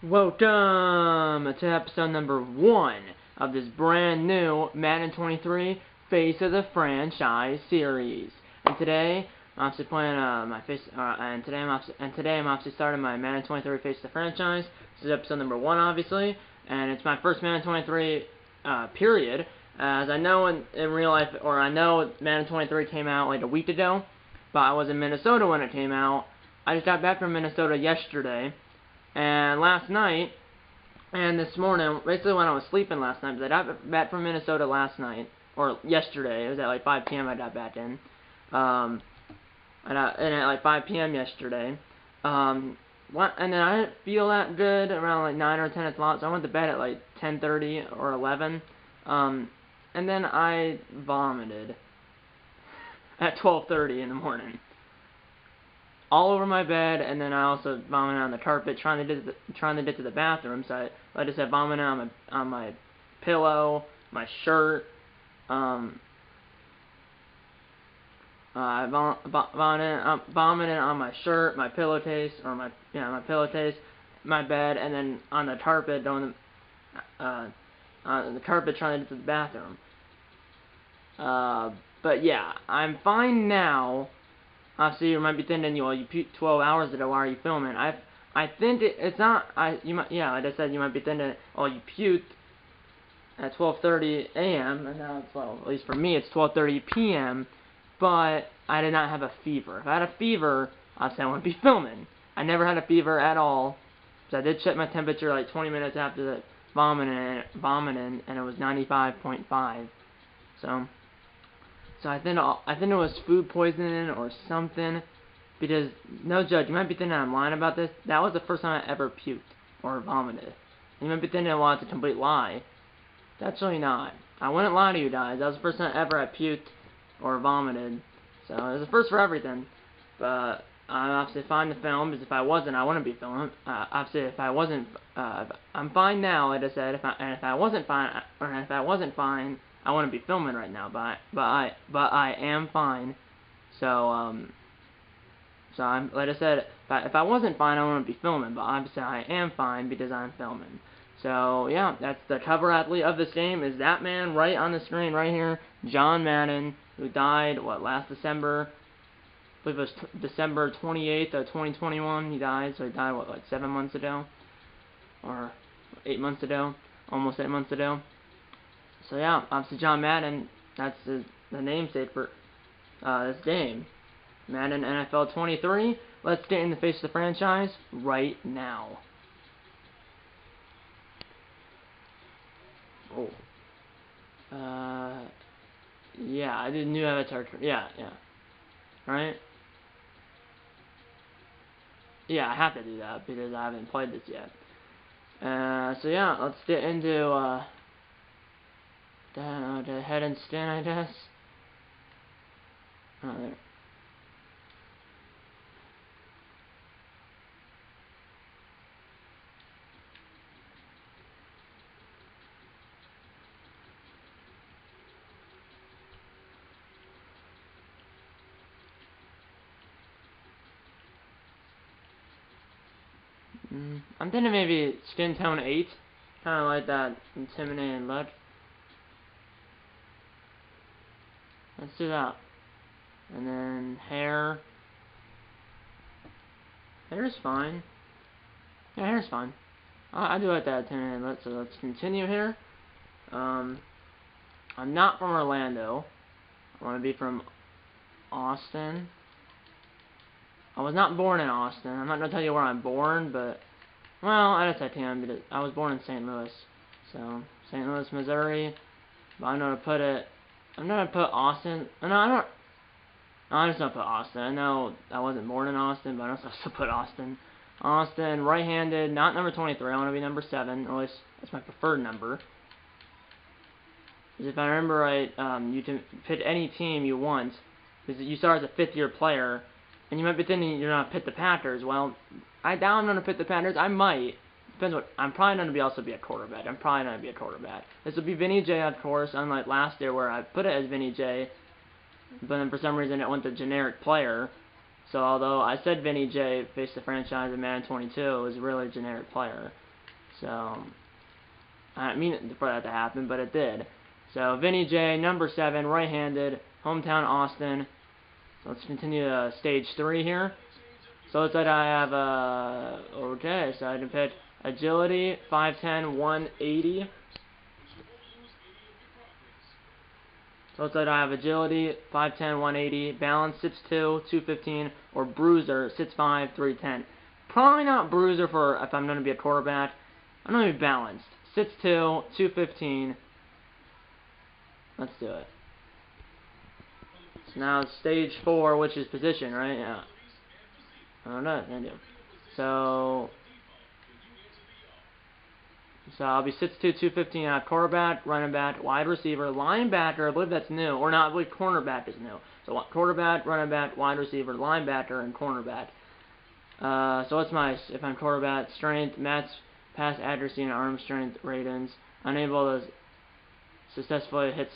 Welcome to episode number 1 of this brand new Madden 23 Face of the Franchise series. And today I'm actually playing today I'm actually starting my Madden 23 Face of the Franchise. This is episode number 1, obviously, and it's my first Madden 23 period. As I know in real life, or I know Madden 23 came out like a week ago, but I was in Minnesota when it came out. I just got back from Minnesota yesterday. And last night, and this morning, basically when I was sleeping last night, because I got back from Minnesota last night, or yesterday, it was at like 5 p.m. I got back in, and at like 5 p.m. yesterday, and then I didn't feel that good around like 9 or 10 o'clock, so I went to bed at like 10:30 or 11, and then I vomited at 12:30 in the morning. All over my bed, and then I also vomited on the carpet trying to get to the bathroom. So I just had vomited on my pillow, my shirt. I vomited on my shirt, my pillowcase, or my pillowcase, my bed, and then on the carpet on the carpet trying to get to the bathroom. But yeah, I'm fine now. So you might be thinking, well, you puked 12 hours ago, why are you filming? I think it's not, like I said, you might be thinking, oh, you puked at 12:30 a.m., and now it's, well, at least for me, it's 12:30 p.m., but I did not have a fever. If I had a fever, obviously I wouldn't be filming. I never had a fever at all, so I did check my temperature like 20 minutes after the vomiting, and it was 95.5, So I think it was food poisoning or something, because, no joke, you might be thinking I'm lying about this. That was the first time I ever puked or vomited. You might be thinking, well, it's a complete lie. That's really not. I wouldn't lie to you guys. That was the first time ever I puked or vomited. So it was the first for everything. But I'm obviously fine to film, because if I wasn't, I wouldn't be filming. Obviously, if I wasn't, I'm fine now, like I said. If I wasn't fine, I wouldn't be filming right now, but I am fine. So I'm, like I said, if I wasn't fine, I wouldn't be filming. But obviously, I am fine because I'm filming. So yeah, that's the cover athlete of this game is that man right on the screen right here, John Madden, who died last December. I believe it was December 28th of 2021. He died. So he died like 7 months ago, or 8 months ago, almost 8 months ago. So yeah, obviously John Madden, that's the namesake for this game. Madden NFL 23. Let's get in the face of the franchise right now. Oh. Yeah, I did new avatar. Yeah. Right? Yeah, I have to do that because I haven't played this yet. So yeah, let's get into the head and skin, I guess. Oh, there. I'm thinking maybe skin tone 8. Kind of like that intimidating look. Let's do that. And then hair. Hair's fine. Yeah, hair's fine. I do like that intimidating look, so let's continue here. I'm not from Orlando. I want to be from Austin. I was not born in Austin. I'm not going to tell you where I'm born, but, well, I guess I can, because I was born in St. Louis. So, St. Louis, Missouri. But I'm going to put it, I'm going to put Austin. No, I'm just going to put Austin. I know I wasn't born in Austin, but I'm supposed to put Austin. Austin, right-handed, not number 23. I want to be number 7, or at least that's my preferred number. Because if I remember right, you can pick any team you want, because you start as a 5th-year player. And you might be thinking you're going to pick the Packers. Well, I doubt I'm going to pick the Packers. I might. Depends what. I'm probably going to also be a quarterback. This will be Vinny J, of course, unlike last year where I put it as Vinny J. But then for some reason it went to generic player. So although I said Vinny J, face the franchise in Madden 22, it was really a generic player. So, I didn't mean for that to happen, but it did. So, Vinny J, number 7, right-handed, hometown Austin. So, let's continue to stage 3 here. So, it's that I have, okay, so I can pick agility, 5'10", 180. So it's like I have agility, 5'10", 180, balance, 6'2", 215, or bruiser, 6'5", 310. Probably not bruiser for if I'm going to be a quarterback. I'm going to be balanced, 6'2", 215. Let's do it. So now stage 4, which is position, right? Yeah. I don't know. I do. So I'll be 6'2", 215 at quarterback, running back, wide receiver, linebacker. I believe that's new. Or not, I believe cornerback is new. So quarterback, running back, wide receiver, linebacker, and cornerback. So what's my, if I'm quarterback, strength, match, pass accuracy, and arm strength ratings. Unable to successfully hit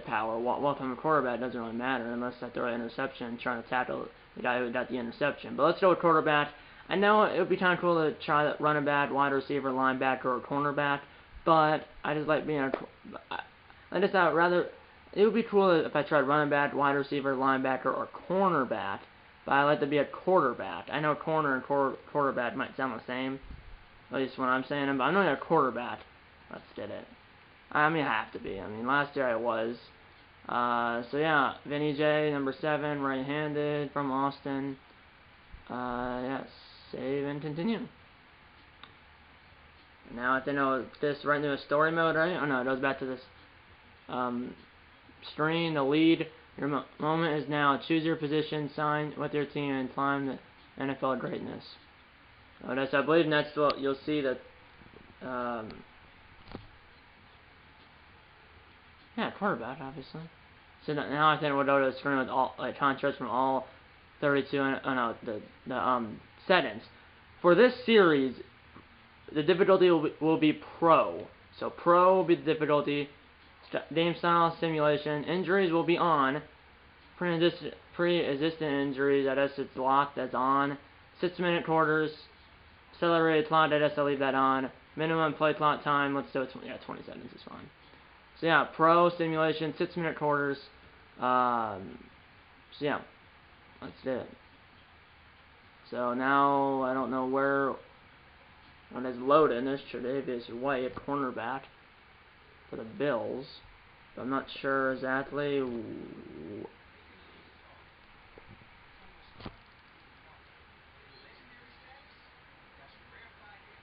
power. Well, if I'm a quarterback, it doesn't really matter unless I throw an interception trying to tackle the guy who got the interception. But let's go with quarterback. I know it would be kind of cool to try that running back, wide receiver, linebacker, or cornerback, but I just like being it would be cool if I tried running back, wide receiver, linebacker, or cornerback, but I like to be a quarterback. I know corner and quarterback might sound the same, at least when I'm saying them, but I'm not a quarterback. Let's get it. I mean, I have to be. I mean, last year I was. So yeah, Vinny J, number 7, right-handed, from Austin. Yes. Save and continue. Now I have to know this right into a story mode, right? Oh no, it goes back to this screen. The lead. Your moment is now. Choose your position, sign with your team, and climb the NFL greatness. So that's, I believe that's what you'll see that. Yeah, quarterback, obviously. So now I think we'll go to the screen with all contracts from all 32 and the settings. For this series, the difficulty will be pro. So pro will be the difficulty. Game style, simulation. Injuries will be on. Pre-existing injuries, I guess it's locked, that's on. 6-minute quarters. Accelerated clock, I guess I'll leave that on. Minimum play clock time, let's do it, 20 seconds is fine. So yeah, pro, simulation, 6-minute quarters. So yeah, let's do it. So now, I don't know when it's loaded, there's Tre'Davious White, cornerback for the Bills. But I'm not sure exactly.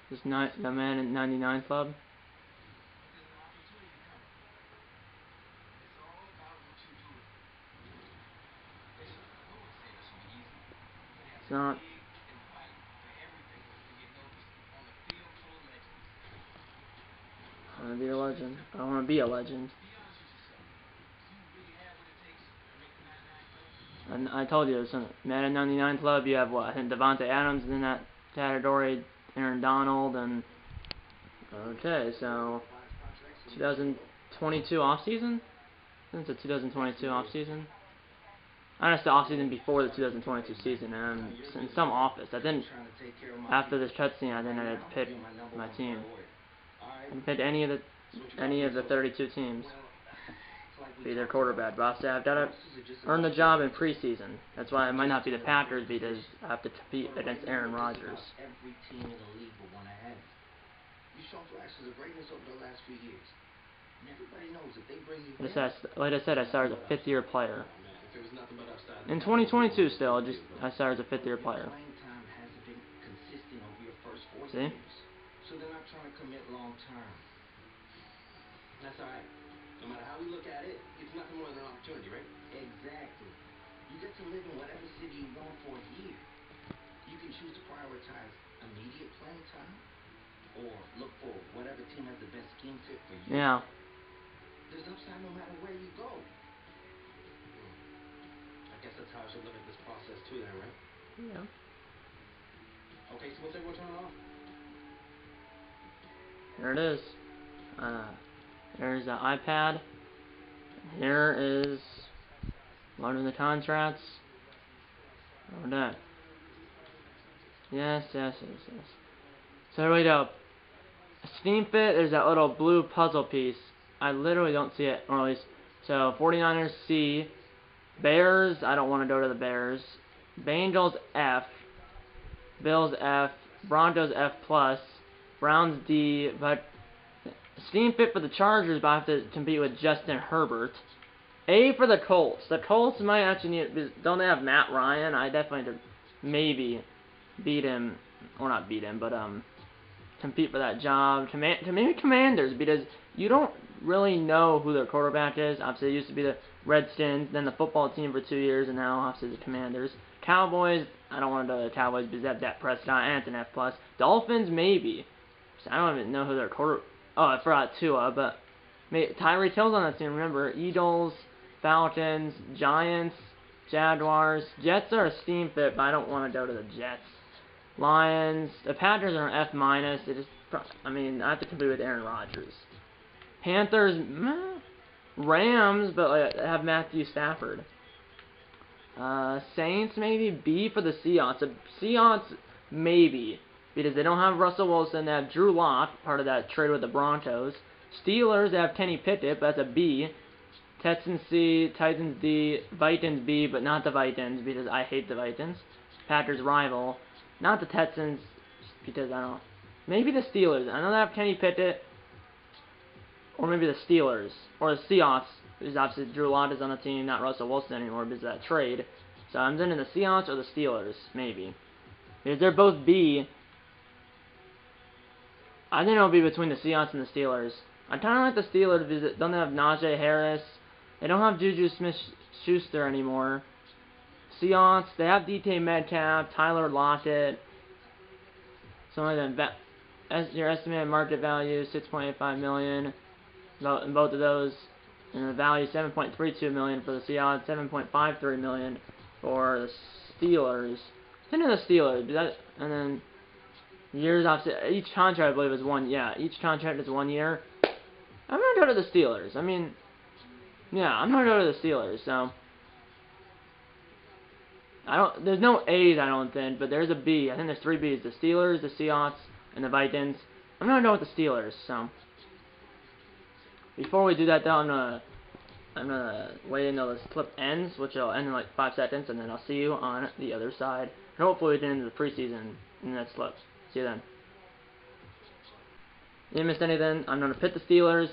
Just the man in 99 club. It's not. I want to be a legend. I want to be a legend. And I told you, it's a Madden 99 club. You have what? I think Devontae Adams is in that category. Aaron Donald and okay, so 2022 off season. It's a 2022 off season. I know the off season before the 2022 season, and in some office. I didn't. After this cutscene, I didn't have to pick my team. I didn't pick any of the 32 teams. Be their quarterback. But I've got to earn the job in preseason. That's why it might not be the Packers because I have to compete against Aaron Rodgers. Every team in the league will want to have you. You've shown flashes of greatness over the last few years. And everybody knows if they bring you like I said, I started as a 5th-year player. In 2022 still, I started as a 5th-year player. See? So they're not trying to commit long term. That's alright. No matter how we look at it, it's nothing more than an opportunity, right? Exactly. You get to live in whatever city you want for a year. You can choose to prioritize immediate playing time or look for whatever team has the best scheme fit for you. Yeah. There's upside no matter where you go. I guess that's how I should look at this process too then, right? Yeah. Okay, so what's everyone turning off? There it is. There's the iPad. Here is loading the contracts. Over that. Yes. So there we go. Steam Fit, there's that little blue puzzle piece. I literally don't see it, or at least. So 49ers C. Bears, I don't want to go to the Bears. Bengals F. Bills F. Broncos F+. Browns D. But Steam Fit for the Chargers, but I have to compete with Justin Herbert. A for the Colts. The Colts might actually need. Don't they have Matt Ryan? I definitely maybe beat him, or not beat him, but compete for that job. Maybe Commanders, because you don't really know who their quarterback is. Obviously, it used to be the Redskins, then the football team for 2 years, and now obviously the Commanders. Cowboys, I don't want to go to the Cowboys because they have Dak Prescott and it's an F+. Dolphins, maybe. I don't even know who their Oh, I forgot Tua, but Tyreek Hill's on that team. Remember, Eagles, Falcons, Giants, Jaguars. Jets are a Steam Fit, but I don't want to go to the Jets. Lions. The Packers are an F-. They just, I mean, I have to compete with Aaron Rodgers. Panthers, meh. Rams, but have Matthew Stafford. Saints, maybe. B for the Seahawks. The Seahawks, maybe, because they don't have Russell Wilson. They have Drew Lock, part of that trade with the Broncos. Steelers, they have Kenny Pickett, but that's a B. Texans C, Titans D, Vikings B, but not the Vikings, because I hate the Vikings. Packers rival. Not the Texans, because I don't. Maybe the Steelers. I know they have Kenny Pickett, or maybe the Steelers, or the Seahawks, because obviously Drew Lock is on the team, not Russell Wilson anymore because of that trade. So I'm thinking the Seahawks or the Steelers, maybe. Because they're both B. I think it'll be between the Seahawks and the Steelers. I kind of like the Steelers because don't they have Najee Harris? They don't have Juju Smith-Schuster anymore. Seahawks, they have DK Metcalf, Tyler Lockett. Some of them, your estimated market value, $6.85 million. In both of those, and the value $7.32 million for the Seahawks, $7.53 million for the Steelers. Then the Steelers, and then years obviously each contract I believe is one. Yeah, each contract is 1 year. I'm gonna go to the Steelers. I mean, yeah, I'm gonna go to the Steelers. So there's no A's I don't think, but there's a B. I think there's 3 B's: the Steelers, the Seahawks, and the Vikings. I'm gonna go with the Steelers. So before we do that, though, I'm gonna wait until this clip ends, which will end in like 5 seconds, and then I'll see you on the other side. And hopefully, we can end the preseason in the next clip. See you then. You didn't miss anything. I'm gonna pick the Steelers.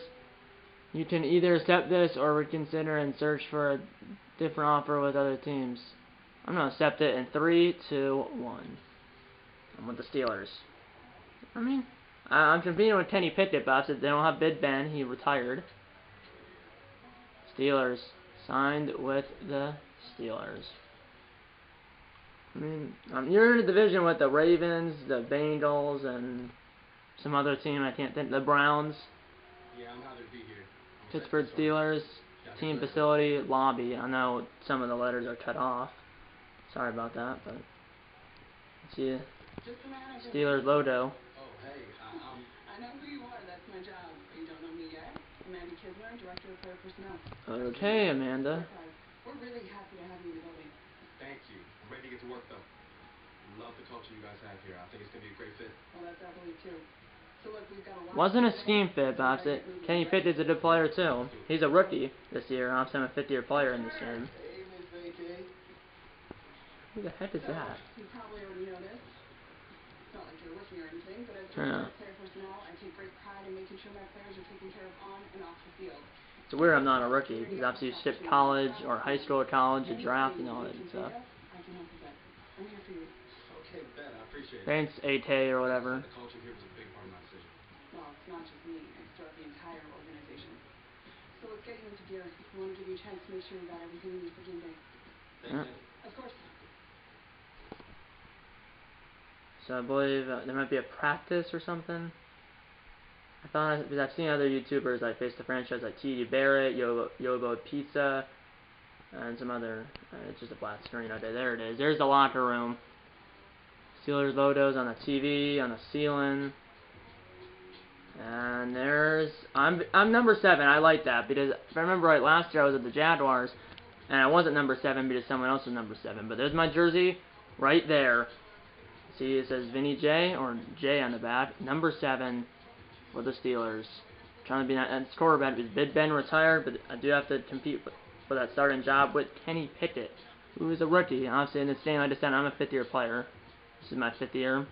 You can either accept this or reconsider and search for a different offer with other teams. I'm gonna accept it in 3, 2, 1. I'm with the Steelers. I mean, I'm competing with Kenny Pickett, but they don't have Big Ben. He retired. Steelers. Signed with the Steelers. I mean, you're in a division with the Ravens, the Bengals, and some other team. I can't think. The Browns. Yeah, I'm happy to be here. Pittsburgh Steelers. Team facility, lobby. I know some of the letters are cut off. Sorry about that, but see you. Steelers logo. Oh, hey, I know who you are. That's my job. You don't know me yet. Amanda Kisner, Director of Player Personnel. Okay, Amanda. We're really happy to have you in the building. thank you. I'm ready to get to work, though. Love the culture you guys have here. I think it's going to be a great fit. Well, that's our belief, too. So look, we've got a lot. Wasn't a scheme fit, but obviously Kenny Pickett's a good player, too. He's a rookie this year. Obviously, I'm a 5th-year player in this game. Hey, Miss AK. Who the heck is that? You probably already know this. It's not like you're looking or anything, but as Yeah. player personnel, I take great pride in making sure my players are taken care of on and off the field. It's weird I'm not a rookie, because obviously you skip college, or high school or college, a draft, and all that stuff. I can help with that. I'm here for you. Okay, Ben, I appreciate it. Thanks, AT or whatever. The culture here was a big part of my decision. Well, it's not just me. It's throughout the entire organization. So let's get you into gear. I want to give you a chance to make sure you got everything you need for game day. Thanks, Yeah. Of course. So I believe there might be a practice or something. I thought, because I've seen other YouTubers like Face the Franchise, like T.D. Barrett, Yobo Pizza, and some other. It's just a flat screen. Okay, there it is. There's the locker room. Steelers logos on the TV, on the ceiling. And there's I'm number 7. I like that because if I remember right, last year I was at the Jaguars, and I wasn't number 7 because someone else was number 7. But there's my jersey right there. See, it says Vinny J or J on the back. Number 7 for the Steelers. Trying to be that quarterback. Big Ben retired, but I do have to compete for that starting job with Kenny Pickett, who is a rookie. Obviously, in this game, I just said I'm a 5th-year player. This is my 5th year.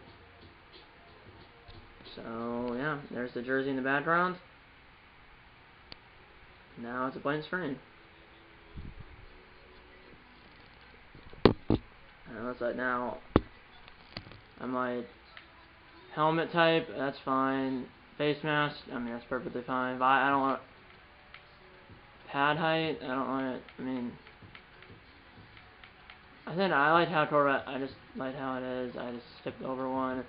So, yeah, there's the jersey in the background. Now it's a blank screen. And it looks like now I'm like helmet type, that's fine. Face mask, I mean, that's perfectly fine. But I don't want pad height, I don't want it, I mean, I like how Corvette, I just like how it is. I just skipped over one.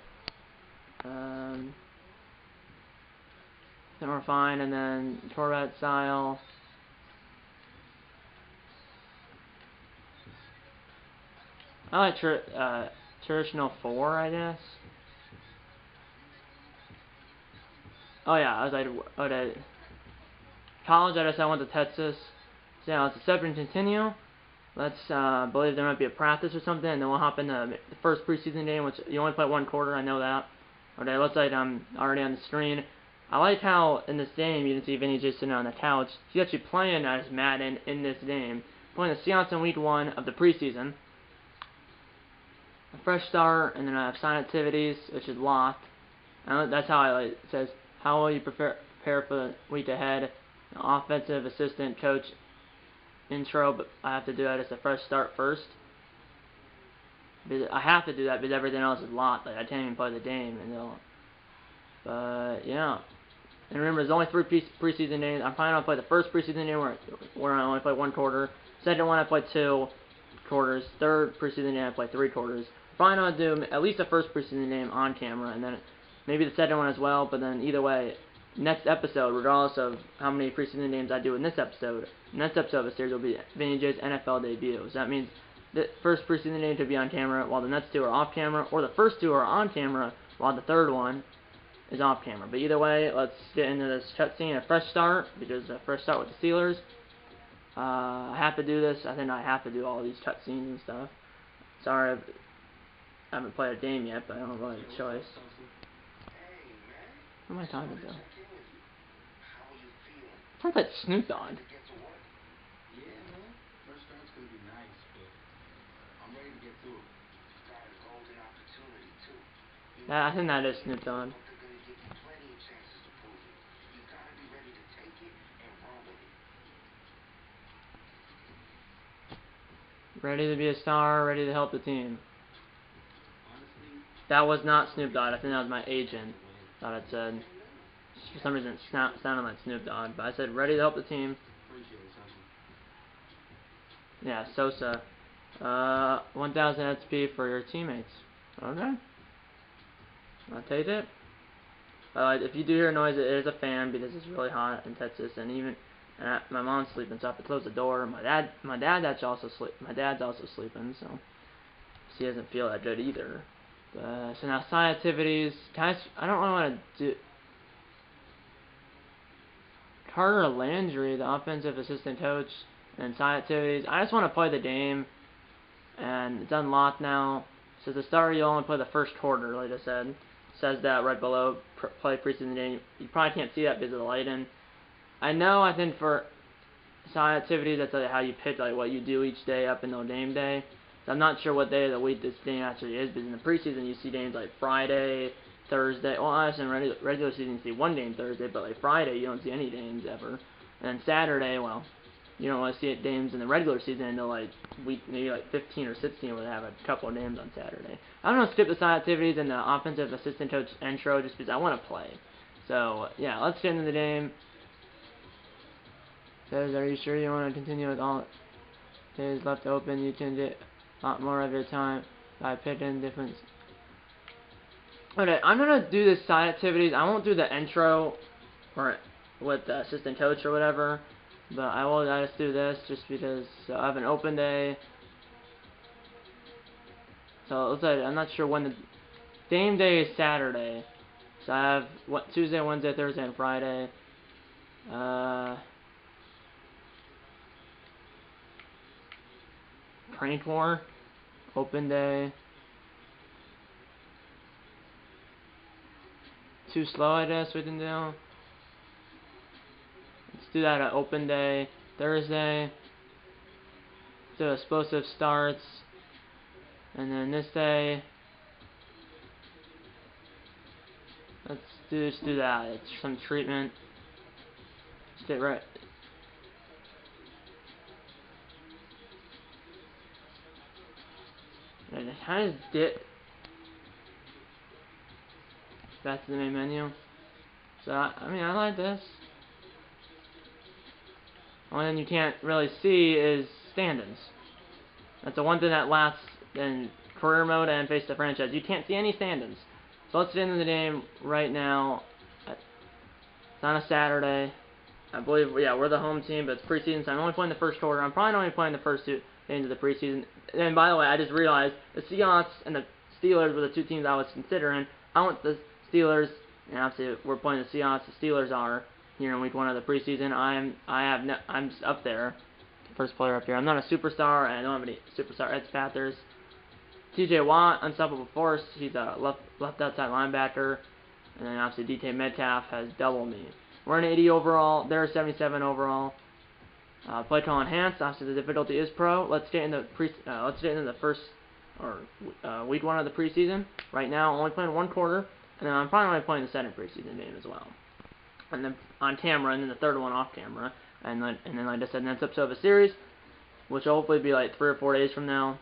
Then we're fine, and then Corvette style. I like traditional 4, I guess. Oh yeah, I was like, college. I guess I went to Texas. So yeah, let's accept and continue. Let's believe there might be a practice or something, and then we'll hop into the first preseason game, which you only play 1 quarter. I know that. Okay, looks like I'm already on the screen. I like how in this game you can see Vinny J sitting on the couch. He's actually playing as Madden in this game. Playing the Seahawks in Week 1 of the preseason. A fresh start, and then I have sign activities, which is locked. And that's how I like it. It says, how will you prepare for the week ahead? An offensive assistant coach intro, but I have to do that as a fresh start first. I have to do that because everything else is locked. Like I can't even play the game, but yeah. And remember, there's only 3 preseason games. I'm planning on playing the first preseason game where I only play 1 quarter. Second one I play 2 quarters. Third preseason game I play 3 quarters. Planning on do at least the first preseason game on camera, and then maybe the second one as well. But then either way, next episode, regardless of how many preseason games I do in this episode, next episode of the series will be Vinny J's NFL debut. So that means the first preseason game to be on camera, while the next 2 are off camera, or the first 2 are on camera, while the third one is off camera. But either way, let's get into this cutscene, a fresh start, because a fresh start with the Steelers. I have to do this. I think I have to do all these cutscenes and stuff. Sorry, I haven't played a game yet, but I don't really have a choice. What am I talking to? Sounds like Snoop Dogg. Yeah, I think that is Snoop Dogg. Ready to be a star, ready to help the team. That was not Snoop Dogg. I think that was my agent. Thought it said. For some reason, it sounded like Snoop Dogg. But I said, ready to help the team. Yeah, Sosa. 1,000 XP for your teammates. Okay. I'll take it. If you do hear noise, it is a fan because it's really hot in Texas, and even my mom's sleeping, so I have to close the door. My dad's also sleeping, so he doesn't feel that good either. So now side activities. I don't really want to do Carter Landry, the offensive assistant coach, and side activities. I just want to play the game, and it's unlocked now. So the start, you only play the first quarter, like I said. It says that right below, play preseason game. You probably can't see that because of the lighting. I think for side activities, that's like how you pick like what you do each day up until game day. So I'm not sure what day of the week this game actually is, because in the preseason you see games like Friday, Thursday. Well, honestly, in regular season you see one game Thursday, but like Friday you don't see any games ever. And Saturday, well, you don't want to see games in the regular season until like week maybe like 15 or 16 where they have a couple of games on Saturday. I'm gonna skip the side activities and the offensive assistant coach intro just because I want to play. So yeah, let's get into the game. Says, are you sure you want to continue with all days left open? You can get a lot more of your time by picking different. Okay, I'm gonna do the side activities. I won't do the intro or with the assistant coach or whatever, but I will just do this just because I have an open day. So it looks like I'm not sure when the game day is Saturday. So I have Tuesday, Wednesday, Thursday, and Friday. Prank War, open day. too slow, I guess we can do. Let's do that at open day, Thursday. Do explosive starts. And then this day, just do that. It's some treatment. Just get right. And it kind of dip. Back to the main menu. So I mean, I like this. Only thing you can't really see is standings. That's the one thing that lasts in career mode and face the franchise. You can't see any standings. So let's get into the game right now. It's on a Saturday. I believe, yeah, we're the home team, but it's preseason, so I'm only playing the first quarter. I'm probably only playing the first two games of the preseason. And by the way, I just realized the Seahawks and the Steelers were the two teams I was considering. I want the Steelers, and obviously we're playing the Seahawks. The Steelers are here in week 1 of the preseason. I'm up there, first player up here. I'm not a superstar, and I don't have any superstar Edge Panthers. T.J. Watt, unstoppable force. He's a left outside linebacker, and then obviously DK Metcalf has double me. We're an 80 overall. They're 77 overall. Play call enhanced. Obviously the difficulty is pro. Let's get into the first week 1 of the preseason. Right now, I'm only playing 1 quarter, and then I'm probably only playing the second preseason game as well. And then on camera, and then the third one off camera. And then like I said, next episode of a series, which will hopefully be like 3 or 4 days from now,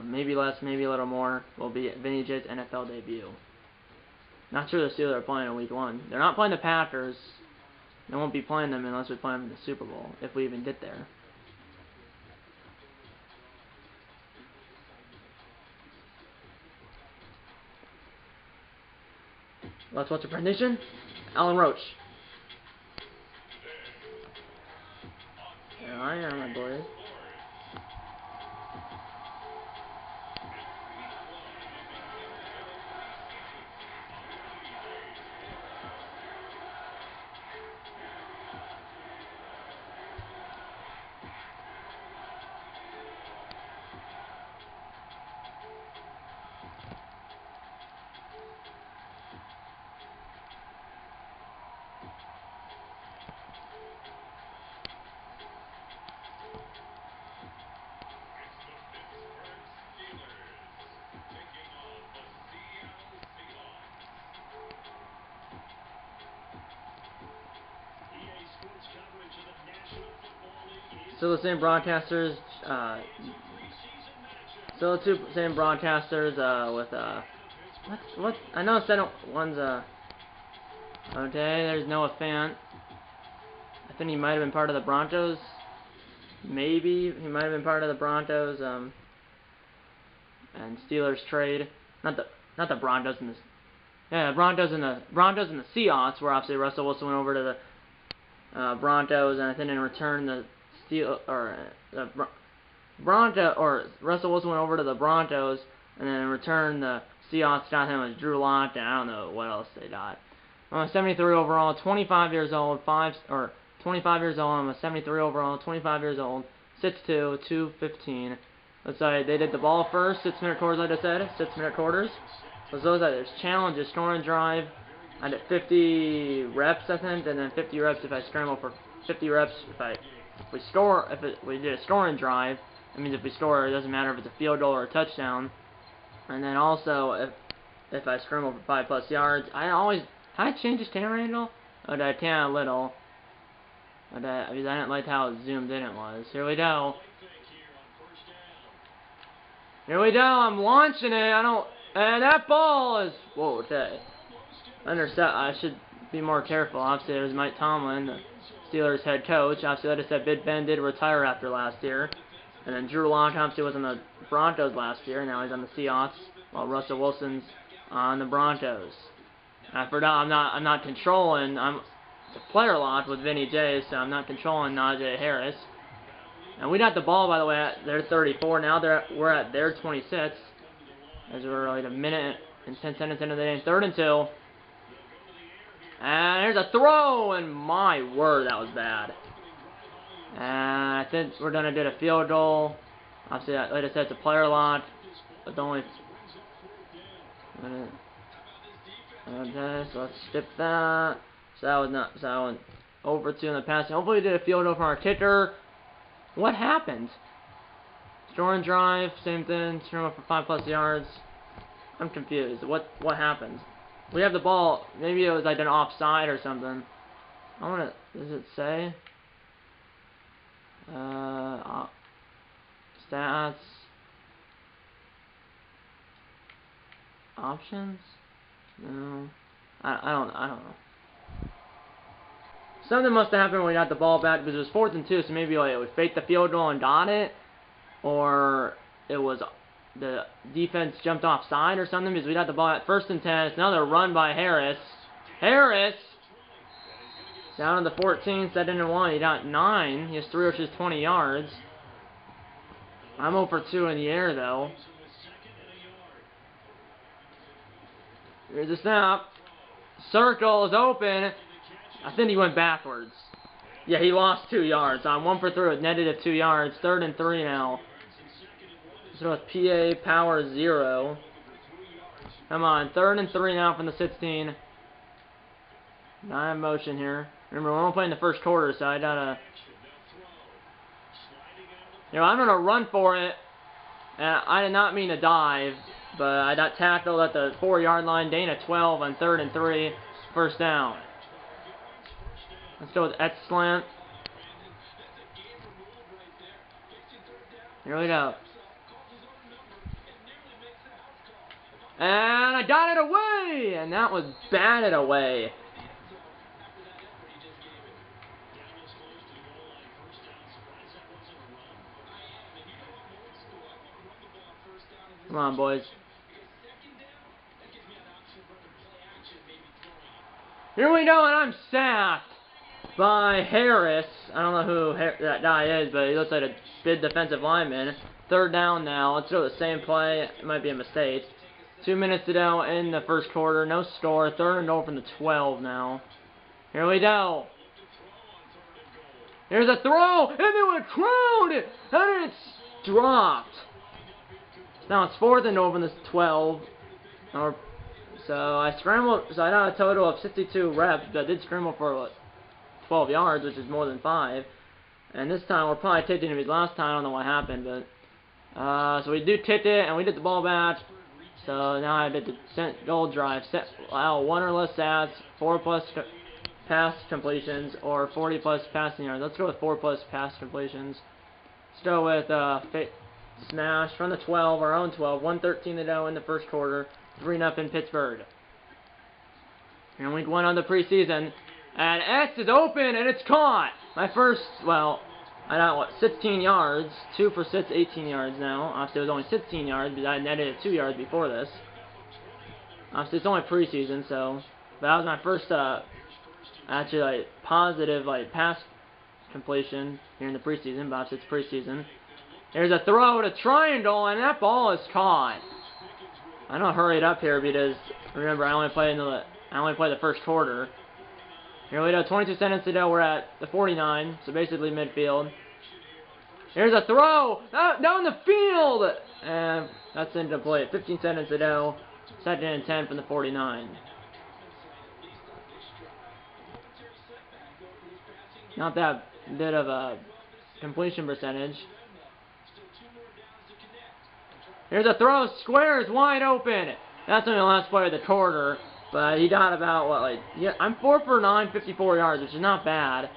maybe less, maybe a little more, will be Vinny J's NFL debut. Not sure the Steelers are playing in week 1. They're not playing the Packers. They won't be playing them unless we play them in the Super Bowl, if we even get there. Let's watch a prediction. Alan Roach. There I am, my boys. Still the same broadcasters. Still the same broadcasters. With what? I know one's okay. There's Noah Fant. I think he might have been part of the Broncos. Maybe he might have been part of the Broncos. And Steelers trade. Not the Broncos and the Broncos and the Seahawks, where obviously Russell Wilson went over to the Broncos, and I think in return Russell Wilson went over to the Broncos, and then in return the Seahawks got him as Drew Lock, and I don't know what else they got. I'm a 73 overall, 25 years old, 25 years old. I'm a 73 overall, 25 years old, 6'2", 215. Let's say they did the ball first, 6-minute quarters, like I said, 6-minute quarters. So those are there's challenges, scoring drive. I did 50 reps, I think, and then 50 reps if I scramble for 50 reps. We did a scoring drive, that means if we score, it doesn't matter if it's a field goal or a touchdown. And then also, if I scramble for 5+ yards, how I change this camera angle? Oh, I can a little. Because I didn't like how zoomed in it was. Here we go. Here we go. I'm launching it. And that ball is. Whoa, okay. Intercept. I should be more careful. Obviously, there's Mike Tomlin, the Steelers head coach. Obviously, like I said, Big Ben did retire after last year. And then Drew Lock obviously was on the Broncos last year. Now he's on the Seahawks, while Russell Wilson's on the Broncos. I forgot I'm not controlling. I'm a player locked with Vinny J, so I'm not controlling Najee Harris. And we got the ball, by the way, at their 34. Now we're at their 26. As we're like a minute and 10 seconds into the game. 3rd and 2. And there's a throw, and my word, that was bad. And I think we're going to get a field goal. Obviously, like I said, it's a player lock. But the only... Okay, so let's skip that. So that was not. So I went over 2 in the passing. Hopefully, we did a field goal from our kicker. What happened? Score and drive, same thing. Stream up for 5+ yards. I'm confused. What happened? We have the ball. Maybe it was like an offside or something. I wanna. Does it say? Stats. Options? No. I don't know. Something must have happened when we got the ball back because it was 4th and 2, so maybe like it would fake the field goal and got it, or it was the defense jumped offside or something because we got the ball at 1st and 10. It's another run by Harris. Harris down to the 14, 2nd and 1. He got 9. He has 3 rushes, 20 yards. I'm 0 for 2 in the air though. Here's the snap. Circle is open. I think he went backwards. Yeah, he lost 2 yards. I'm 1 for 3 with negative 2 yards. 3rd and 3 now. So it's PA power 0. Come on, 3rd and 3 now from the 16. Not in motion here. Remember, we're only playing the first quarter, so I gotta. I'm gonna run for it. And I did not mean to dive, but I got tackled at the 4-yard line. Dana 12 on 3rd and 3. First down. Let's go with X slant. Here we go. And I got it away! And that was batted away. Come on, boys. Here we go, and I'm sacked by Harris. I don't know who that guy is, but he looks like a big defensive lineman. 3rd down now. Let's go the same play. It might be a mistake. 2 minutes to go in the first quarter. No score. 3rd and goal from the 12 now. Here we go. Here's a throw, and they went crowd, and it's dropped. Now it's 4th and goal from the 12. So I scrambled. So I got a total of 62 reps, but I did scramble for 12 yards, which is more than 5. And this time we're probably taking it. Last time I don't know what happened, but so we do kick it, and we did the ball back. So now I did the goal drive. Allow 1 or less stats, 4+ pass completions, or 40+ passing yards. Let's go with 4+ pass completions. Let's go with smash from the 12, our own 12. 1:13 to go in the first quarter. 3-0 Pittsburgh. And week 1 on the preseason. And X is open, and it's caught. My first, well, I got, 16 yards. 2 for 6, 18 yards now. Obviously, it was only 16 yards because I netted 2 yards before this. Obviously, it's only preseason, so. But that was my first, actually, positive, pass completion here in the preseason. But obviously, it's preseason. There's a throw to triangle, and that ball is caught. I don't hurry it up here because, remember, I only play the first quarter. Here we go, 22 seconds to go. We're at the 49, so basically midfield. Here's a throw down the field, and that's incomplete. 15 seconds to go. 2nd and 10 from the 49. Not that bit of a completion percentage. Here's a throw, squares wide open. That's only the last play of the quarter, but he got about I'm 4 for 9, 54 yards, which is not bad.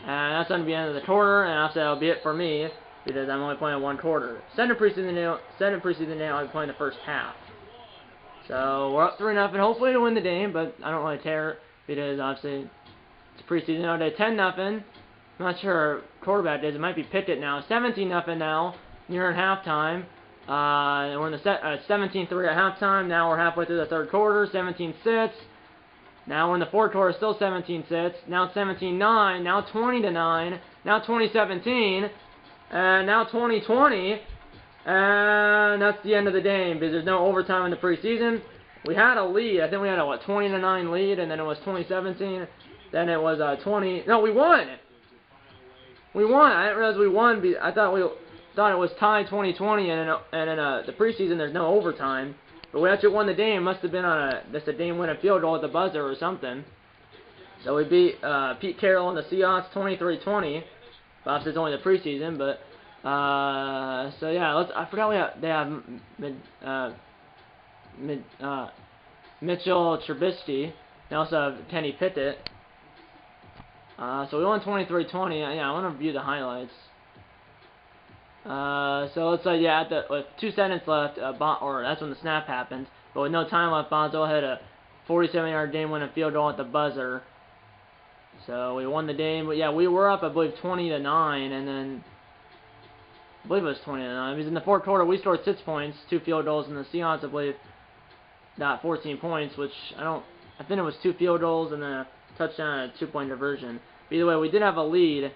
And that's going to be the end of the quarter, and I'll say that'll be it for me because I'm only playing 1 quarter. Second preseason now, I'll be playing the first half. So we're up 3-0. Hopefully to win the game, but I don't really care because obviously it's preseason. Okay, 10-0. I'm not sure quarterback is. It might be Pickett now. 17-0 now. Near halftime. We're in the 17-3 at halftime. Now we're halfway through the third quarter. 17-6. Now we're in the fourth quarter. Still 17-6. Now 17-9. Now 20-9. Now 20-17. And now 20-20. And that's the end of the game because there's no overtime in the preseason. We had a lead. I think we had a 20-9 lead, and then it was 20-17. Then it was 20. No, we won. We won. I didn't realize we won. I thought it was tied 20-20, and in the preseason there's no overtime. But we actually won the game. Must have been on a game-winning field goal at the buzzer or something. So we beat Pete Carroll and the Seahawks 23-20. Obviously, it's only the preseason, but so yeah. I forgot they have Mitchell Trubisky. They also have Kenny Pickett. So we won 23-20. Yeah, I want to view the highlights. So let's say, yeah, with 2 seconds left, or that's when the snap happened. But with no time left, Bonzo had a 47-yard game-winning field goal at the buzzer. So we won the game. But yeah, we were up, I believe, 20-9, and then I believe it was 20-9. It was in the fourth quarter. We scored 6 points, 2 field goals, and the Seahawks, I believe, got 14 points, which I think it was 2 field goals and then a touchdown and a 2-point diversion. But either way, we did have a lead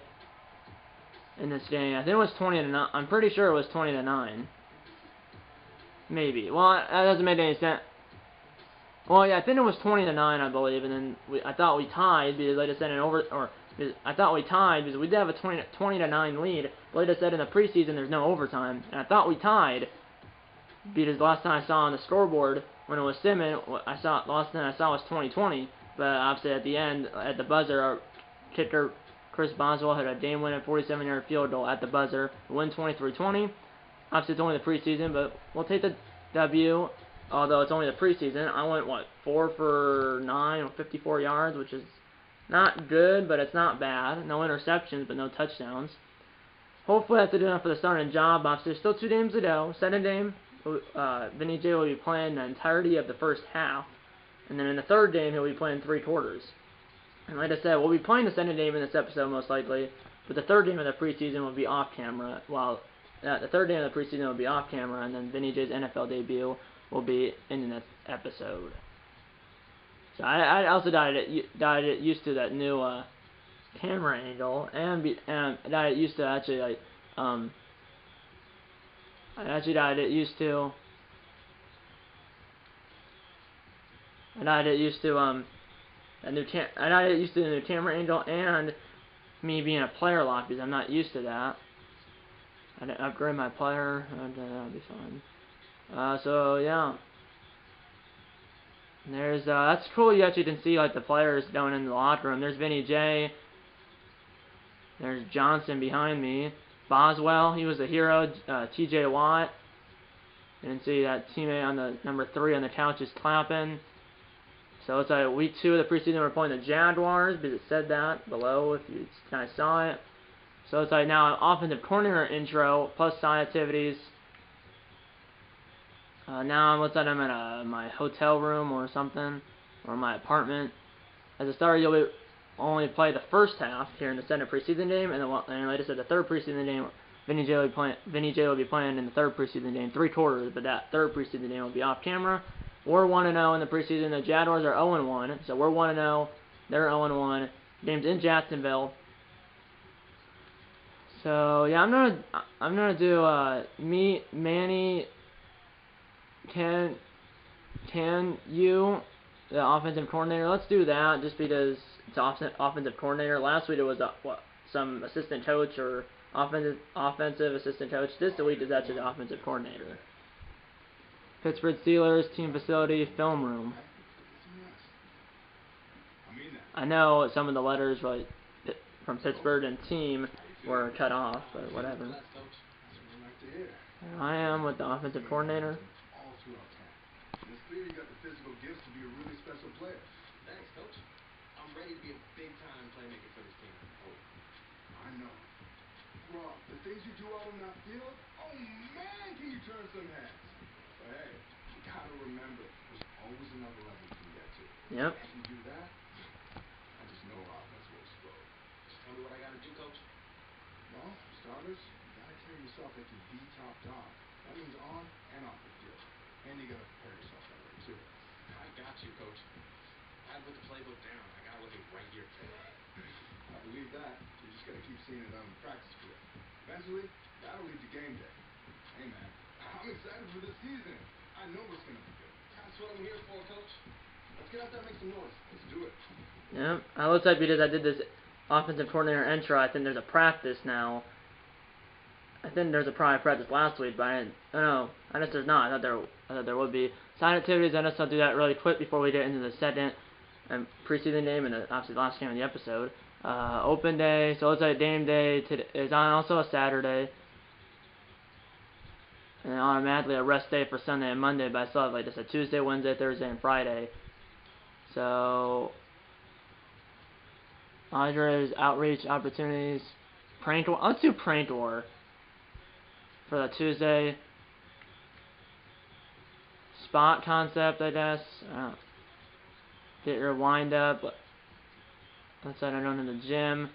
in this game. I think it was 20-9. I'm pretty sure it was 20-9. Maybe. Well, that doesn't make any sense. Well, yeah, I think it was 20-9, I believe, and then I thought we tied because, like I said, I thought we tied because we did have a 20-9 lead. But like I said, in the preseason, there's no overtime, and I thought we tied because the last time I saw on the scoreboard when it was Simmons, last time I saw was 20-20. But obviously, at the end, at the buzzer, our kicker Chris Boswell had a game-winning 47-yard field goal at the buzzer, win 23-20. Obviously, it's only the preseason, but we'll take the W. Although it's only the preseason, I went, 4 for 9 with 54 yards, which is not good, but it's not bad. No interceptions, but no touchdowns. Hopefully that's enough for the starting job. Obviously, there's still 2 games to go. Second game, Vinny J will be playing the entirety of the first half. And then in the third game, he'll be playing 3 quarters. And like I said, we'll be playing the second game in this episode most likely, but the third game of the preseason will be off camera. The third game of the preseason will be off camera, and then Vinny J's NFL debut will be in the next episode. So I also got used to that new camera angle, and got used to actually I got used to the new camera angle and me being a player lock because I'm not used to that. I didn't upgrade my player, and that'll be fine. So yeah, there's that's cool. You actually can see like the players going in the locker room. There's Vinny J. There's Johnson behind me. Boswell, he was a hero. T.J. Watt. You can see that teammate on the number 3 on the couch is clapping. So it's like week 2 of the preseason. We're playing the Jaguars because it said that below if you kind of saw it. So it's like now an offensive coordinator intro plus side activities. Now I'm at my hotel room or something, or my apartment. As a starter, you'll only play the first half here in the second preseason game, and like I said, the third preseason game, Vinny J will be playing in the third preseason game, 3 quarters, but that third preseason game will be off camera. We're 1-0 in the preseason. The Jaguars are 0-1, so we're 1-0. They're 0-1. Game's in Jacksonville. So yeah, I'm gonna do Manny. Can you, the offensive coordinator? Let's do that just because it's offensive coordinator. Last week it was some assistant coach or offensive assistant coach. This week is actually the offensive coordinator. Pittsburgh Steelers team facility film room. I know some of the letters from Pittsburgh and team were cut off, but whatever. Here I am with the offensive coordinator. Clearly, you got the physical gifts to be a really special player. Thanks, Coach. I'm ready to be a big-time playmaker for this team. Oh, I know. Bro, the things you do out on that field, oh man, can you turn some heads. But hey, you gotta remember, there's always another level you can get to. Yep. If you do that, I just know our offense will explode. Just tell me what I gotta do, Coach. Well, for starters, you gotta carry yourself like you're the top dog. That means on and off the field. And you gotta prepare yourself that way too. I got you, Coach. I put the playbook down. I got it with me right here. I believe that. You just gotta keep seeing it on the practice field. Eventually, that'll lead to game day. Hey man, I'm excited for this season. I know it's gonna be good. That's what I'm here for, Coach. Let's get out there and make some noise. Let's do it. Yeah, I looks like because I did this offensive coordinator intro, I think there's a practice now. I think there's a practice last week, but I don't know. I guess there's not. I thought there would be. side activities. I just I'll do that really quick before we get into the second and preseason game and obviously the last game of the episode. Open day. So it's like game day is on also a Saturday. And then automatically a rest day for Sunday and Monday, but I still have like just a Tuesday, Wednesday, Thursday, and Friday. So, Padres outreach opportunities, prank war. Let's do prank war for the Tuesday. Spot concept, I guess. Get your wind up. Let's say I'm going to the gym,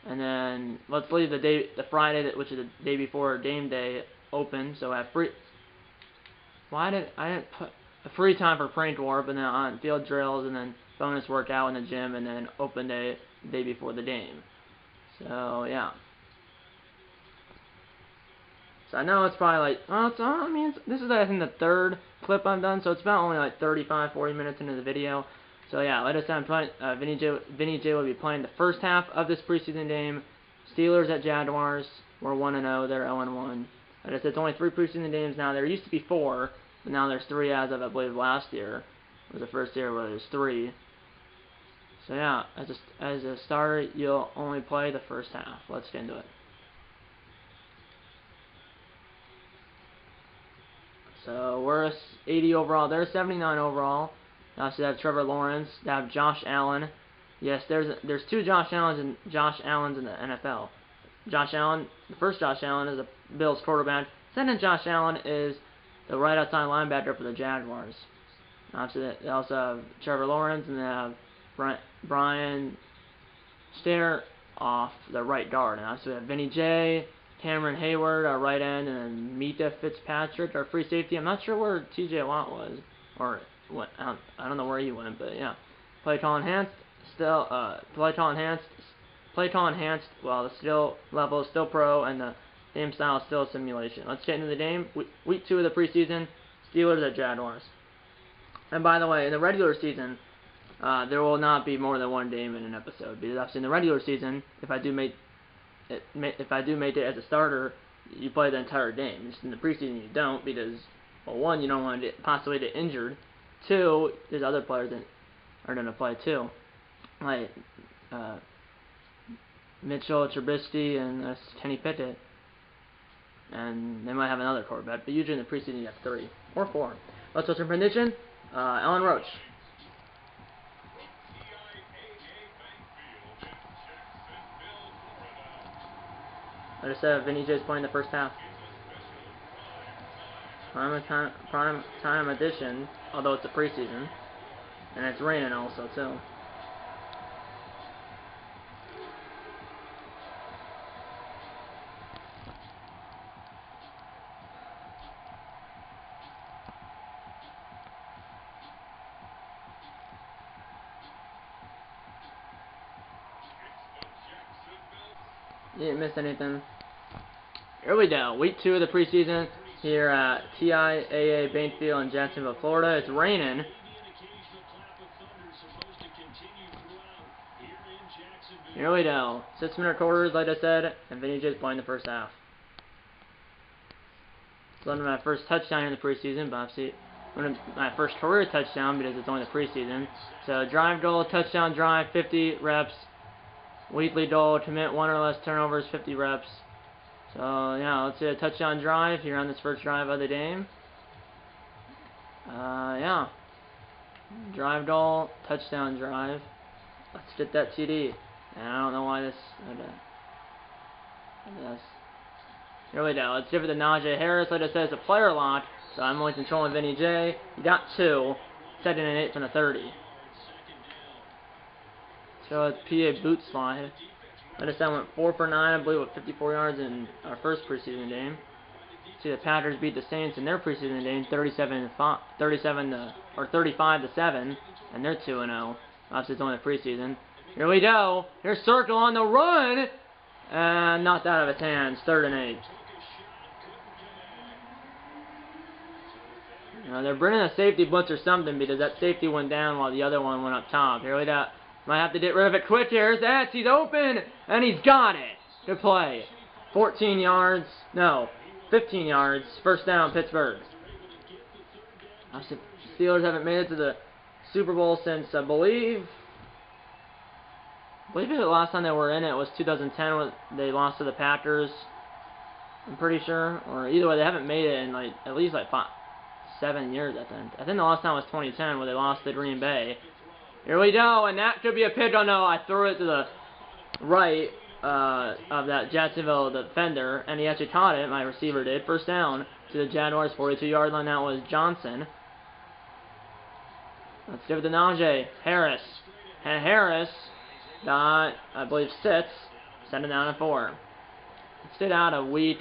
and then let's leave the Friday, which is the day before game day, open. So I have free. Why did I didn't put a free time for prank war, but then on field drills and then bonus workout in the gym, and then open day the day before the game. So yeah. So I know it's probably like this is I think the third clip I've done, so it's about only like 35-40 minutes into the video. So yeah, like I said, I'm playing. Vinny J will be playing the first half of this preseason game. Steelers at Jaguars. We're 1-0. They're 0-1. Like I said, it's only 3 preseason games now. There used to be 4, but now there's 3 as of I believe last year. It was the first year where there's 3. So yeah, as a starter, you'll only play the first half. Let's get into it. So we're 80 overall. They're 79 overall. Obviously, they have Trevor Lawrence. They have Josh Allen. Yes, there's 2 Josh Allens in the NFL. Josh Allen, the first Josh Allen is a Bills quarterback. Second Josh Allen is the right outside linebacker for the Jaguars. Obviously, they also have Trevor Lawrence, and they have Brian Stair off the right guard. And obviously, we have Vinny J, Cameron Hayward, our right end, and then Mita Fitzpatrick, our free safety. I'm not sure where TJ Watt was, or what. I don't know where he went, but yeah. Play call enhanced. Play call enhanced. Well, the skill level is still pro, and the game style is still simulation. Let's get into the game. Week 2 of the preseason. Steelers at Jaguars. And by the way, in the regular season, there will not be more than 1 game in an episode, because obviously in the regular season, if I do make it as a starter, you play the entire game. Just in the preseason, you don't, because, well, 1, you don't want to possibly get injured. 2, there's other players that are going to play too, like Mitchell Trubisky and Kenny Pickett, and they might have another quarterback. But usually in the preseason, you have 3 or 4. Let's go to prediction. Ellen Roach. Like I said, Vinny J's playing the first half. Prime time edition, although it's a preseason. And it's raining also, too. You didn't miss anything. Here we go. Week 2 of the preseason here at TIAA Bainfield in Jacksonville, Florida. It's raining. Here we go. 6-minute quarters, like I said, and Vinny J's playing the first half. It's one of my first touchdown in the preseason, but obviously one of my first career touchdown because it's only the preseason. So drive goal, touchdown drive, 50 reps. Weekly goal, commit 1 or less turnovers, 50 reps. So yeah, let's see a touchdown drive here on this first drive of the game. Yeah. Drive goal, touchdown drive. Let's get that TD. And I don't know why this. Here we go. Let's give it to Najee Harris. Like I said, it's a player lock, so I'm only controlling Vinny J. He got 2. 2nd and 8 from the 30. So it's PA boot slide. Like I said, I went 4 for 9, I believe, with 54 yards in our first preseason game. See, the Packers beat the Saints in their preseason game, 35-7, and they're 2-0. Obviously, it's only the preseason. Here we go. Here's Circle on the run, and knocked out of his hands. 3rd and 8. They're bringing a safety blitz or something because that safety went down while the other one went up top. Here we go. Might have to get rid of it quick here. He's open, and he's got it. Good play. 14 yards. No, 15 yards. First down, Pittsburgh. Steelers haven't made it to the Super Bowl since, I believe the last time they were in it was 2010 when they lost to the Packers. I'm pretty sure. Or either way, they haven't made it in like at least like 7 years, I think. I think the last time was 2010 where they lost to Green Bay. Here we go, and that could be a pitch. Oh no, I threw it to the right of that Jacksonville defender, and he actually caught it. My receiver did. First down to the Jaguars 42-yard line. That was Johnson. Let's give it to Najee Harris. And Harris got, I believe, 6. Send it down at 4. Let's get out a weak.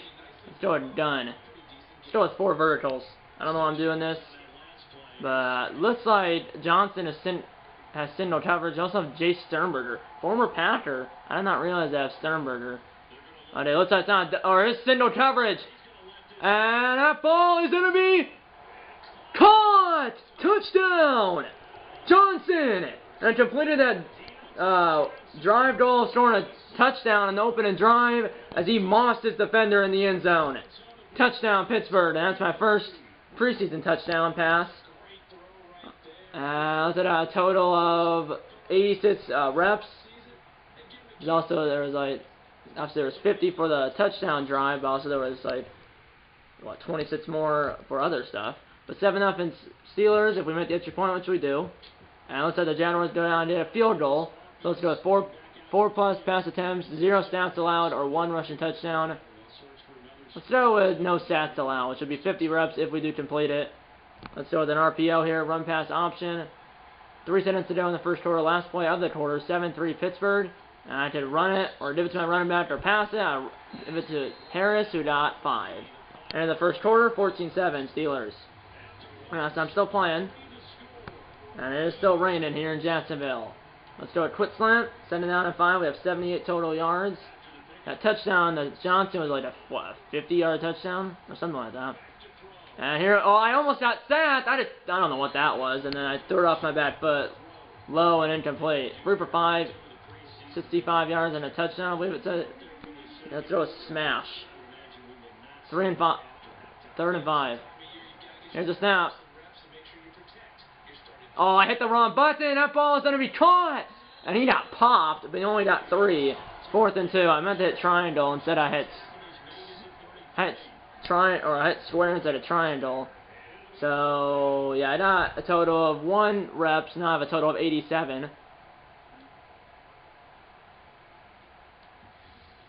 Let's go with done. Let's go with 4 verticals. I don't know why I'm doing this, but looks like Johnson has single coverage. You also have Jay Sternberger, former Packer. I did not realize they have Sternberger. Okay, looks like it's not, or it's single coverage. And that ball is going to be caught! Touchdown! Johnson! And completed that drive goal, scoring a touchdown in the opening drive as he mossed his defender in the end zone. Touchdown, Pittsburgh. And that's my first preseason touchdown pass. That's at a total of 86 reps. Also, there was like, obviously there was 50 for the touchdown drive, but also there was like, what, 26 more for other stuff. But 7-0 Steelers if we make the extra point, which we do. And it looks like the Jaguars go down and did a field goal. So let's go with 4 plus pass attempts, 0 stats allowed, or 1 rushing touchdown. Let's go with no stats allowed, which would be 50 reps if we do complete it. Let's go with an RPO here, run pass option. 3 seconds to go in the first quarter, last play of the quarter, 7-3 Pittsburgh. And I could run it, or give it to my running back, or pass it. I give it to Harris, who got 5. And in the first quarter, 14-7 Steelers. So I'm still playing. And it is still raining here in Jacksonville. Let's go with quick slant, send it down at 5. We have 78 total yards. That touchdown that Johnson was like a 50-yard touchdown or something like that. And here, oh, I almost got sacked. I don't know what that was, and then I threw it off my back foot, low and incomplete. 3 for 5, 65 yards and a touchdown. I believe it said. Let's throw a smash. 3 and 5, 3rd and 5. Here's a snap. Oh, I hit the wrong button. That ball is going to be caught. And he got popped, but he only got 3. It's 4th and 2. I meant to hit triangle. Instead I hit square instead of triangle. So, yeah, I got a total of 1 reps. Now I have a total of 87.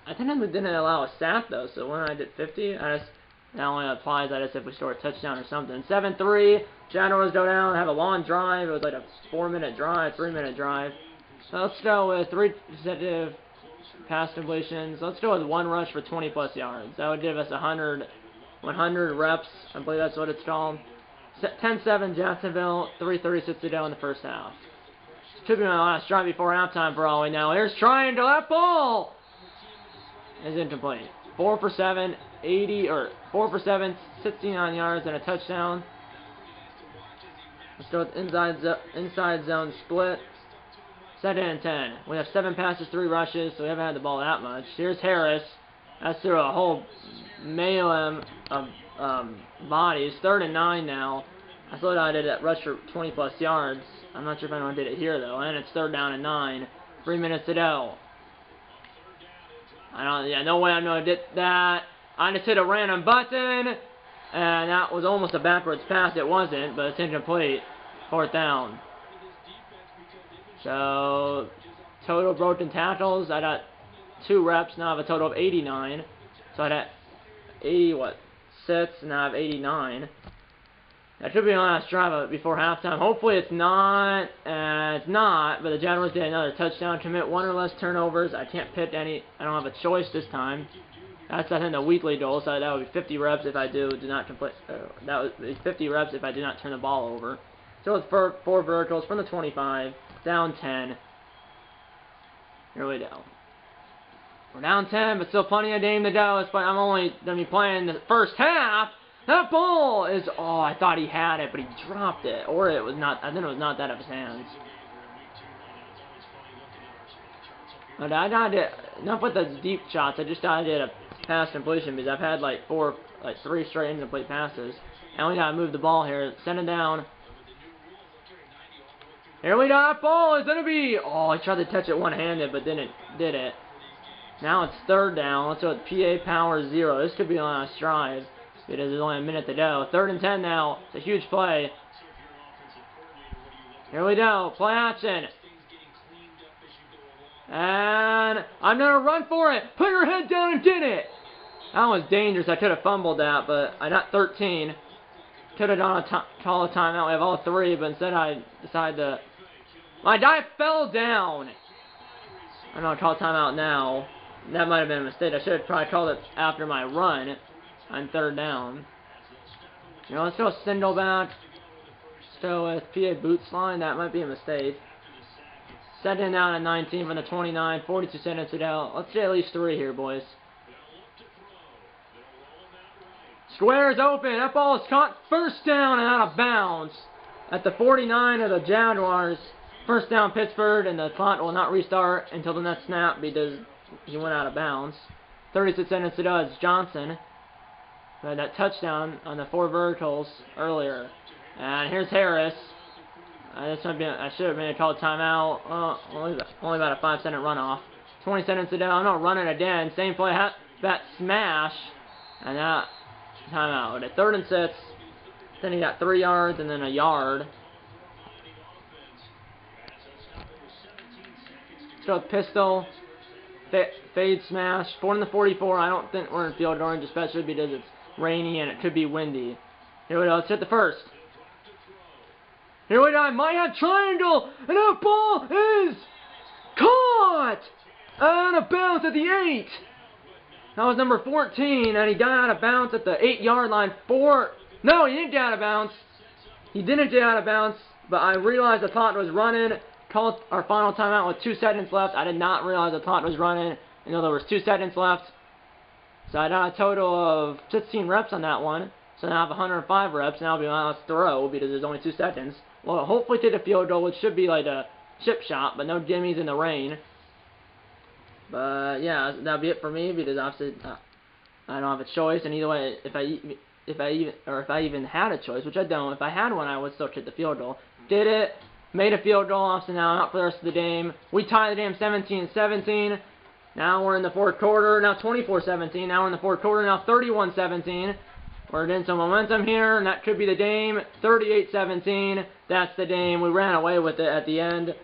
I think I didn't allow a sack, though. So when I did 50, that only applies, I guess, if we score a touchdown or something. 7-3. Jaguars go down, have a long drive. It was like a 4-minute drive, 3-minute drive. So let's go with 3 consecutive pass completions. Let's go with 1 rush for 20-plus yards. That would give us 100 reps. I believe that's what it's called. 10-7 Jacksonville. 3:36 to go in the first half. This could be my last drive before halftime for all we know. Here's triangle. That ball is incomplete. 4 for 7, 69 yards and a touchdown. Let's go with inside zone split. 2nd and 10. We have 7 passes, 3 rushes, so we haven't had the ball that much. Here's Harris. That's through a whole melee of bodies. 3rd and 9 now. I thought I did that rush for 20-plus yards. I'm not sure if anyone did it here, though. And it's 3rd down and 9. 3 minutes to go. No way I'm going to get that. I just hit a random button, and that was almost a backwards pass. It wasn't, but it's incomplete. 4th down. So, total broken tackles, I got 2 reps. Now I have a total of 89. So I got 6, and now I have 89. That should be my last drive before halftime. Hopefully it's not, and it's not, but the Jaguars did another touchdown, commit 1 or less turnovers. I can't pick any, I don't have a choice this time. That's, I think, the weekly goal, so that would be 50 reps if I do not complete, that would be 50 reps if I do not turn the ball over. So it's 4 verticals from the 25, down 10. Here we go. We're down 10, but still plenty of game to go. I'm only going to be playing the first half. That ball is, oh, I thought he had it, but he dropped it. Or it was not, I think it was not that of his hands. But I got it, enough with the deep shots. I just got to get a pass completion because I've had like 3 straight incomplete passes. And we got to move the ball here. Send it down. Here we go. That ball is going to be... Oh, I tried to touch it one-handed, but didn't did it. Now it's third down. Let's go with PA Power 0. This could be on a stride because there's only a minute to go. 3rd and 10 now. It's a huge play. Here we go. Play action. And I'm going to run for it. Put your head down and get it. That was dangerous. I could have fumbled that, but I got 13. Could have done call a timeout. We have all 3, but instead I decided to... My guy fell down. I'm going to call timeout now. That might have been a mistake. I should have probably called it after my run on 3rd down. You know, let's go Sindel back. Let's go with PA Boots line. That might be a mistake. 2nd down at 19 from the 29. 42 seconds to go. Let's get at least 3 here, boys. Square's open. That ball is caught. 1st down and out of bounds at the 49 of the Jaguars. 1st down Pittsburgh, and the clock will not restart until the next snap because he went out of bounds. 36 seconds to go. It's Johnson who had that touchdown on the 4 verticals earlier. And here's Harris. This might be I should have made a call timeout. Only about a 5-second runoff. 20 seconds to go. I'm not running again. Same play. That smash. And that timeout. At 3rd and 6. Then he got 3 yards and then a yard. Let's go with pistol. Fade smash. 4 in the 44. I don't think we're in field orange, especially because it's rainy and it could be windy. Here we go. Let's hit the 1st. Here we go. Might have triangle. And that ball is caught. Out of bounds at the 8. That was number 14. And he got out of bounds at the 8-yard line. No, he didn't get out of bounds. He didn't get out of bounds. But I realized the clock was running. Called our final timeout with 2 seconds left. I did not realize the clock was running. You know, there was 2 seconds left. So I got a total of 16 reps on that one. So now I have 105 reps. Now I'll be my last throw because there's only 2 seconds. Well, hopefully take a field goal, which should be like a chip shot, but no jimmies in the rain. But yeah, that'll be it for me because obviously I don't have a choice. And either way, if I even had a choice, which I don't, if I had one, I would still kick the field goal. Did it. Made a field goal, so now I'm out for the rest of the game. We tied the game 17-17. Now we're in the 4th quarter. Now 24-17. Now we're in the 4th quarter. Now 31-17. We're getting some momentum here, and that could be the game. 38-17. That's the game. We ran away with it at the end.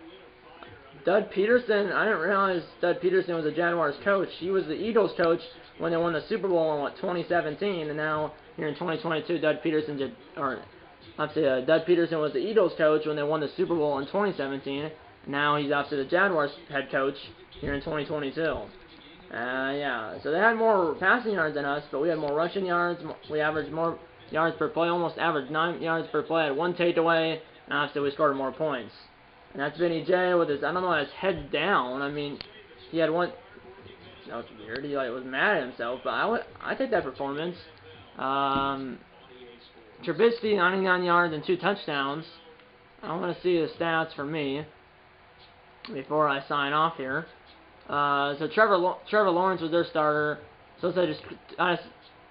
Doug Peterson. I didn't realize Doug Peterson was the Jaguars coach. He was the Eagles coach when they won the Super Bowl in 2017, and now here in 2022, Doug Peterson Doug Peterson was the Eagles coach when they won the Super Bowl in 2017. Now he's obviously the Jaguars head coach here in 2022. Yeah, so they had more passing yards than us, but we had more rushing yards. We averaged more yards per play, almost averaged 9 yards per play. Had 1 takeaway, and obviously we scored more points. And that's Vinny J with his, I don't know, his head down. I mean, he had one. That was weird. He was mad at himself, but I take that performance. Trubisky, 99 yards and 2 touchdowns. I want to see the stats for me before I sign off here. So Trevor Lawrence was their starter. So let's say just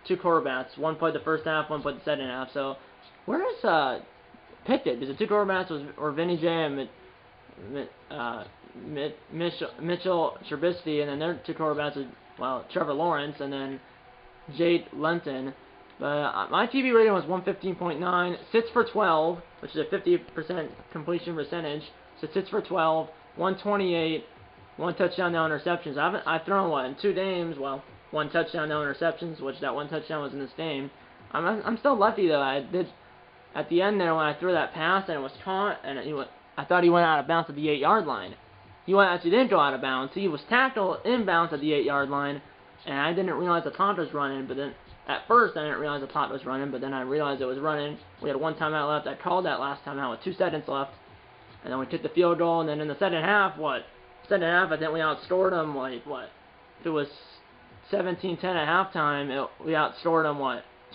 2 quarterbacks. One played the first half, one played the second half. So where is Pickett? Because the 2 quarterbacks were Vinny J and Mitchell Trubisky, and then their 2 quarterbacks was Trevor Lawrence and then Jade Lenton. But my TV rating was 115.9. Sits for 12, which is a 50% completion percentage. So sits for 12, 128, 1 touchdown, no interceptions. I've thrown in 2 games. Well, 1 touchdown, no interceptions, which that 1 touchdown was in this game. I'm still lucky though. I did at the end there when I threw that pass and it was caught, and I thought he went out of bounds at the 8-yard line. He actually didn't go out of bounds. He was tackled inbounds at the 8-yard line, and I didn't realize the clock was running. But then at first I didn't realize the clock was running, but then I realized it was running. We had 1 timeout left. I called that last timeout with 2 seconds left, and then we took the field goal. And then in the second half, I think we outscored them if it was 17-10 at halftime, we outscored them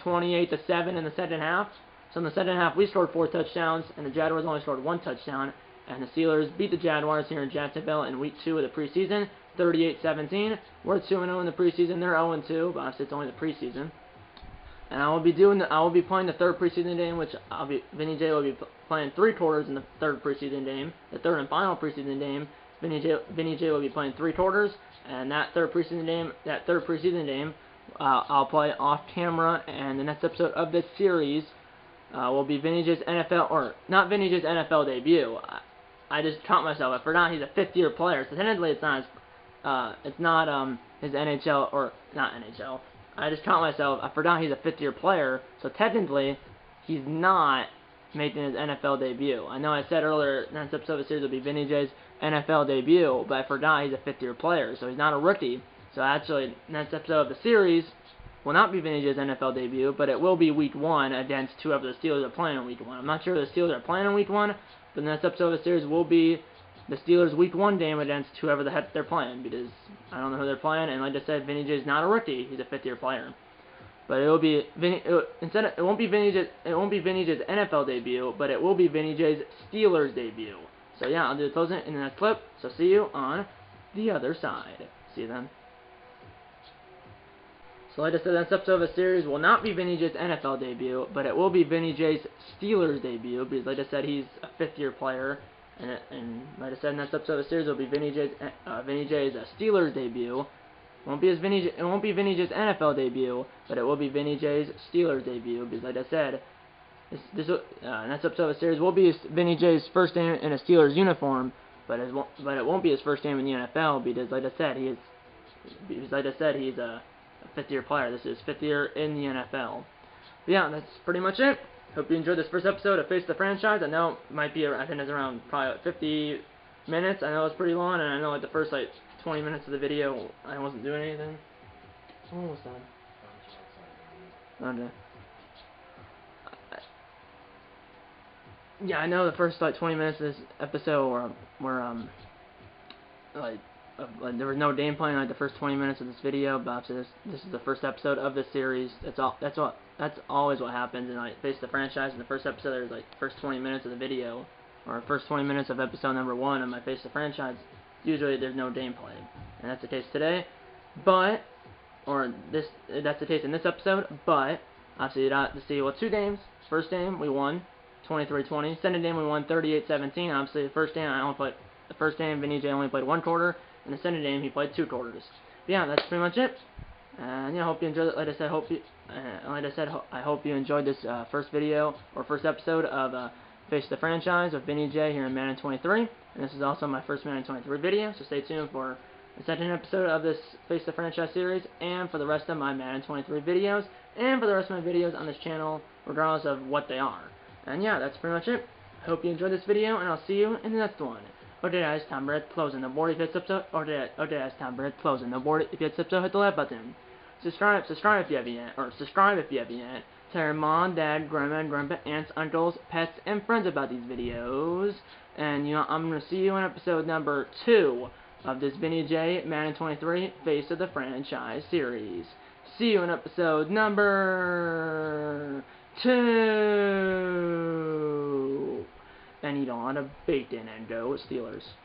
28-7 in the second half. So in the second half, we scored 4 touchdowns, and the Jaguars only scored 1 touchdown. And the Steelers beat the Jaguars here in Jacksonville in Week 2 of the preseason, 38-17. We're 2-0 in the preseason. They're 0-2, but obviously it's only the preseason. and I will be playing the third preseason game, which Vinny J will be playing 3 quarters in the third preseason game. The third and final preseason game, Vinny J will be playing 3 quarters, and that third preseason game, I'll play off camera. And the next episode of this series will be Vinny J's not Vinny J's NFL debut. I just caught myself. I forgot he's a 5th-year player, so technically it's not his NHL, or not NHL. I just caught myself. I forgot he's a 5th-year player, so technically he's not making his NFL debut. I know I said earlier next episode of the series will be Vinny J's NFL debut, but I forgot he's a 5th-year player, so he's not a rookie. So actually, next episode of the series will not be Vinny J's NFL debut, but it will be Week 1 against whoever the Steelers are playing in Week 1. I'm not sure if the Steelers are playing in Week 1, but the next episode of the series will be the Steelers' Week 1 game against whoever the heck they're playing, because I don't know who they're playing, and like I said, Vinny J's not a rookie; he's a 5th-year player. But it will be it won't be Vinny J's NFL debut, but it will be Vinny J's Steelers debut. So yeah, I'll do the closing in the next clip. So see you on the other side. See you then. So like I said, next episode of the series will not be Vinny J's NFL debut, but it will be Vinny J's Steelers debut, because like I said, he's a 5th-year player. And like I said, next episode of the series will be Vinny J's Steelers debut. It won't be Vinny J's NFL debut, but it will be Vinny J's Steelers debut, because like I said, next episode of the series will be Vinny J's first game in a Steelers uniform, but it won't be his first game in the NFL, because like I said, he's a 5th-year player. This is 5th year in the NFL. But yeah, that's pretty much it. Hope you enjoyed this first episode of Face the Franchise. I know it might be, I think it's around probably 50 minutes. I know it's pretty long, and I know like the first 20 minutes of the video I wasn't doing anything. Almost done. Okay. Yeah, I know the first 20 minutes of this episode were there was no gameplay in the first 20 minutes of this video, but obviously this is the first episode of this series. That's always what happens in Face the Franchise. In the first episode, there's first 20 minutes of the video, or first 20 minutes of episode number 1 of my Face the Franchise. Usually there's no gameplay, and that's the case today. That's the case in this episode. But obviously you got to see 2 games. First game we won 23-20. Second game we won 38-17. Obviously the first game Vinny J only played 1 quarter. In the second game, he played 2 quarters. But yeah, that's pretty much it. And yeah, I hope you enjoyed it. Like I hope you enjoyed this first video or first episode of Face the Franchise with Vinny J here in Madden 23. And this is also my first Madden 23 video, so stay tuned for the second episode of this Face the Franchise series, and for the rest of my Madden 23 videos, and for the rest of my videos on this channel, regardless of what they are. And yeah, that's pretty much it. I hope you enjoyed this video, and I'll see you in the next one. Okay guys, time for it closing the board if you hit episode. Okay guys, time for it closing the board if you hit episode. Hit the like button. Subscribe if you haven't yet, Tell your mom, dad, grandpa, aunts, uncles, pets, and friends about these videos. And I'm gonna see you in episode number 2 of this Vinny J Madden 23 Face of the Franchise series. See you in episode number 2. And eat on a bacon and go Steelers.